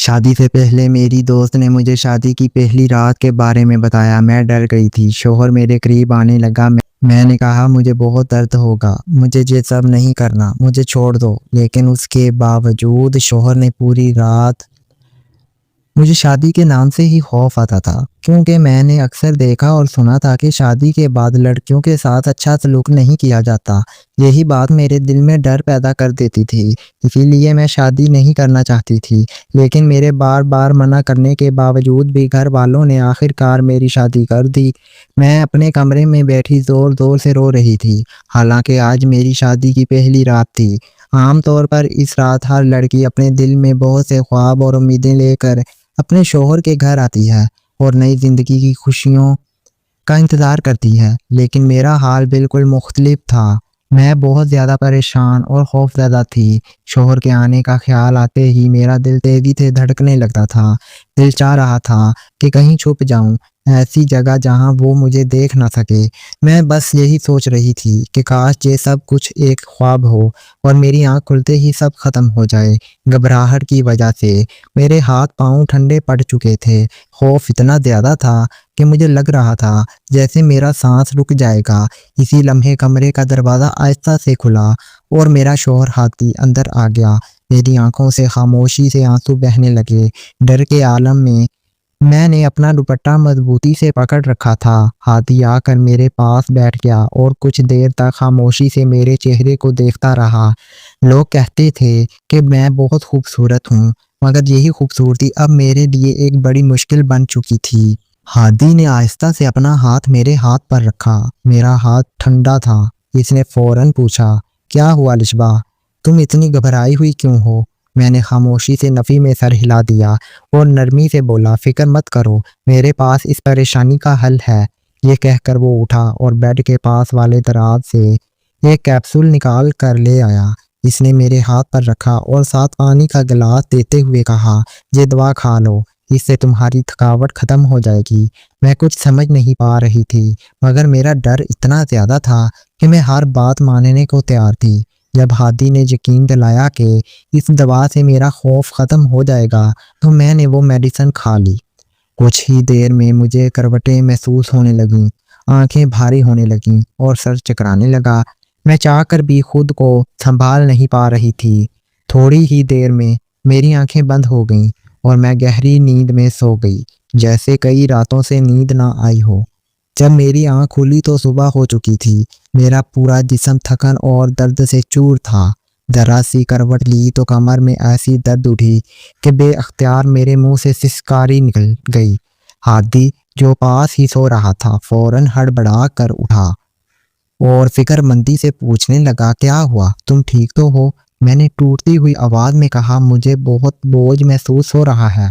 شادی سے پہلے میری دوست نے مجھے شادی کی پہلی رات کے بارے میں بتایا۔ میں ڈر گئی تھی۔ شوہر میرے قریب آنے لگا۔ میں نے کہا مجھے بہت درد ہوگا، مجھے یہ سب نہیں کرنا، مجھے چھوڑ دو۔ لیکن اس کے باوجود شوہر نے پوری رات مجھے شادی کے نام سے ہی خوف آتا تھا، کیونکہ میں نے اکثر دیکھا اور سنا تھا کہ شادی کے بعد لڑکیوں کے ساتھ اچھا سلوک نہیں کیا جاتا۔ یہی بات میرے دل میں ڈر پیدا کر دیتی تھی، اسی لیے میں شادی نہیں کرنا چاہتی تھی۔ لیکن میرے بار بار منع کرنے کے باوجود بھی گھر والوں نے آخر کار میری شادی کر دی۔ میں اپنے کمرے میں بیٹھی زور زور سے رو رہی تھی، حالانکہ آج میری شادی کی پہلی رات تھی۔ عام طور پر اس رات ہر لڑکی اپنے دل میں بہت سے خواب اور امیدیں لے کر اپنے شوہر کے گھر آتی ہے اور نئی زندگی کی خوشیوں کا انتظار کرتی ہے، لیکن میرا حال بالکل مختلف تھا۔ میں بہت زیادہ پریشان اور خوفزدہ تھی۔ شوہر کے آنے کا خیال آتے ہی میرا دل تیزی سے دھڑکنے لگتا تھا۔ دل چاہ رہا تھا کہ کہیں چھپ جاؤں، ایسی جگہ جہاں وہ مجھے دیکھ نہ سکے۔ میں بس یہی سوچ رہی تھی کہ کاش یہ سب کچھ ایک خواب ہو اور میری آنکھ کھلتے ہی سب ختم ہو جائے۔ گھبراہٹ کی وجہ سے میرے ہاتھ پاؤں ٹھنڈے پڑ چکے تھے۔ خوف اتنا زیادہ تھا کہ مجھے لگ رہا تھا جیسے میرا سانس رک جائے گا۔ اسی لمحے کمرے کا دروازہ آہستہ سے کھلا اور میرا شوہر ہاتھی اندر آ گیا۔ میری آنکھوں سے خاموشی سے آنسو بہنے لگے۔ ڈر کے عالم میں نے اپنا دوپٹہ مضبوطی سے پکڑ رکھا تھا۔ ہاتھی آ کر میرے پاس بیٹھ گیا اور کچھ دیر تک خاموشی سے میرے چہرے کو دیکھتا رہا۔ لوگ کہتے تھے کہ میں بہت خوبصورت ہوں، مگر یہی خوبصورتی اب میرے لیے ایک بڑی مشکل بن چکی تھی۔ ہادی نے آہستہ سے اپنا ہاتھ میرے ہاتھ پر رکھا۔ میرا ہاتھ ٹھنڈا تھا۔ اس نے فوراً پوچھا، کیا ہوا لشبہ؟ تم اتنی گھبرائی ہوئی کیوں ہو؟ میں نے خاموشی سے نفی میں سر ہلا دیا اور نرمی سے بولا، فکر مت کرو، میرے پاس اس پریشانی کا حل ہے۔ یہ کہہ کر وہ اٹھا اور بیڈ کے پاس والے دراز سے ایک کیپسول نکال کر لے آیا۔ اس نے میرے ہاتھ پر رکھا اور ساتھ پانی کا گلاس دیتے ہوئے کہا، یہ دوا کھا لو، اس سے تمہاری تھکاوٹ ختم ہو جائے گی۔ میں کچھ سمجھ نہیں پا رہی تھی، مگر میرا ڈر اتنا زیادہ تھا کہ میں ہر بات ماننے کو تیار تھی۔ جب ہادی نے یقین دلایا کہ اس دوا سے میرا خوف ختم ہو جائے گا تو میں نے وہ میڈیسن کھا لی۔ کچھ ہی دیر میں مجھے کروٹیں محسوس ہونے لگیں، آنکھیں بھاری ہونے لگیں اور سر چکرانے لگا۔ میں چاہ کر بھی خود کو سنبھال نہیں پا رہی تھی۔ تھوڑی ہی دیر میں میری آنکھیں بند ہو گئیں اور میں گہری نیند میں سو گئی، جیسے کئی راتوں سے نیند نہ آئی ہو۔ جب میری آنکھ کھلی تو صبح ہو چکی تھی۔ میرا پورا جسم تھکن اور درد سے چور تھا۔ ذرا سی کروٹ لی تو کمر میں ایسی درد اٹھی کہ بے اختیار میرے منہ سے سسکاری نکل گئی۔ ہادی جو پاس ہی سو رہا تھا فوراً ہڑبڑا کر اٹھا اور فکر مندی سے پوچھنے لگا، کیا ہوا؟ تم ٹھیک تو ہو؟ میں نے ٹوٹتی ہوئی آواز میں کہا، مجھے بہت بوجھ محسوس ہو رہا ہے،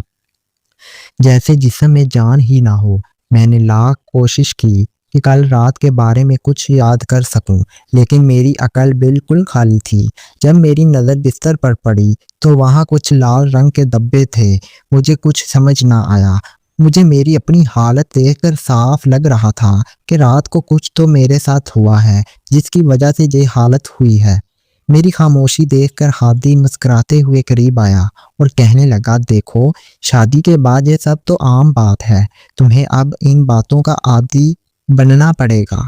جیسے جسم میں جان ہی نہ ہو۔ میں نے لاکھ کوشش کی کہ کل رات کے بارے میں کچھ یاد کر سکوں، لیکن میری عقل بالکل خالی تھی۔ جب میری نظر بستر پر پڑی تو وہاں کچھ لال رنگ کے دبے تھے۔ مجھے کچھ سمجھ نہ آیا۔ مجھے میری اپنی حالت دیکھ کر صاف لگ رہا تھا کہ رات کو کچھ تو میرے ساتھ ہوا ہے جس کی وجہ سے یہ حالت ہوئی ہے۔ میری خاموشی دیکھ کر ہادی مسکراتے ہوئے قریب آیا اور کہنے لگا، دیکھو، شادی کے بعد یہ سب تو عام بات ہے، تمہیں اب ان باتوں کا عادی بننا پڑے گا۔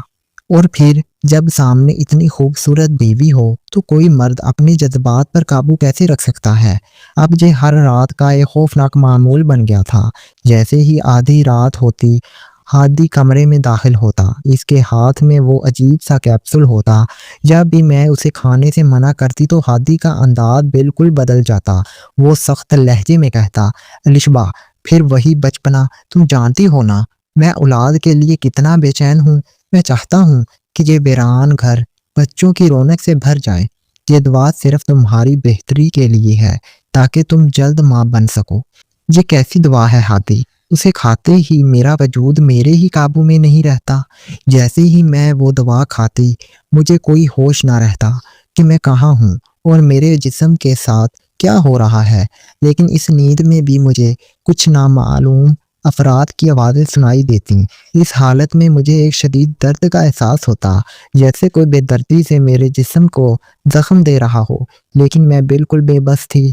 اور پھر جب سامنے اتنی خوبصورت بیوی ہو تو کوئی مرد اپنے جذبات پر قابو کیسے رکھ سکتا ہے؟ اب یہ ہر رات کا ایک خوفناک معمول بن گیا تھا۔ جیسے ہی آدھی رات ہوتی، ہادی کمرے میں داخل ہوتا۔ اس کے ہاتھ میں وہ عجیب سا کیپسول ہوتا۔ جب بھی میں اسے کھانے سے منع کرتی تو ہادی کا انداز بالکل بدل جاتا۔ وہ سخت لہجے میں کہتا، لشبہ، پھر وہی بچپنا، تم جانتی ہو نا میں اولاد کے لیے کتنا بے چین ہوں۔ میں چاہتا ہوں کہ یہ ویران گھر بچوں کی رونق سے بھر جائے۔ یہ دعا صرف تمہاری بہتری کے لیے ہے تاکہ تم جلد ماں بن سکو۔ یہ کیسی دعا ہے ہادی؟ اسے کھاتے ہی میرا وجود میرے ہی قابو میں نہیں رہتا۔ جیسے ہی میں وہ دوا کھاتی مجھے کوئی ہوش نہ رہتا کہ میں کہاں ہوں اور میرے جسم کے ساتھ کیا ہو رہا ہے۔ لیکن اس نیند میں بھی مجھے کچھ نامعلوم افراد کی آوازیں سنائی دیتی۔ اس حالت میں مجھے ایک شدید درد کا احساس ہوتا، جیسے کوئی بے دردی سے میرے جسم کو زخم دے رہا ہو، لیکن میں بالکل بے بس تھی۔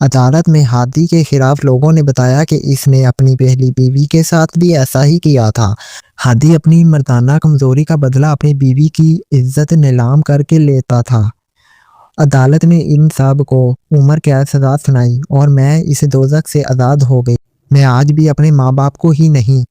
عدالت میں ہادی کے خلاف لوگوں نے بتایا کہ اس نے اپنی پہلی بیوی کے ساتھ بھی ایسا ہی کیا تھا۔ ہادی اپنی مردانہ کمزوری کا بدلہ اپنی بیوی کی عزت نیلام کر کے لیتا تھا۔ عدالت نے ان سب کو عمر قید سزا سنائی اور میں اس دوزخ سے آزاد ہو گئی۔ میں آج بھی اپنے ماں باپ کو ہی نہیں،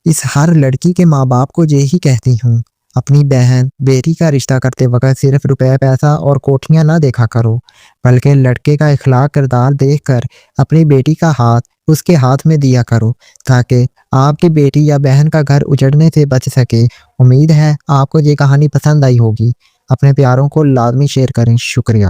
اس ہر لڑکی کے ماں باپ کو یہی کہتی ہوں، اپنی بہن بیٹی کا رشتہ کرتے وقت صرف روپے پیسہ اور کوٹھیاں نہ دیکھا کرو، بلکہ لڑکے کا اخلاق کردار دیکھ کر اپنی بیٹی کا ہاتھ اس کے ہاتھ میں دیا کرو، تاکہ آپ کی بیٹی یا بہن کا گھر اجڑنے سے بچ سکے۔ امید ہے آپ کو یہ کہانی پسند آئی ہوگی۔ اپنے پیاروں کو لازمی شیئر کریں۔ شکریہ۔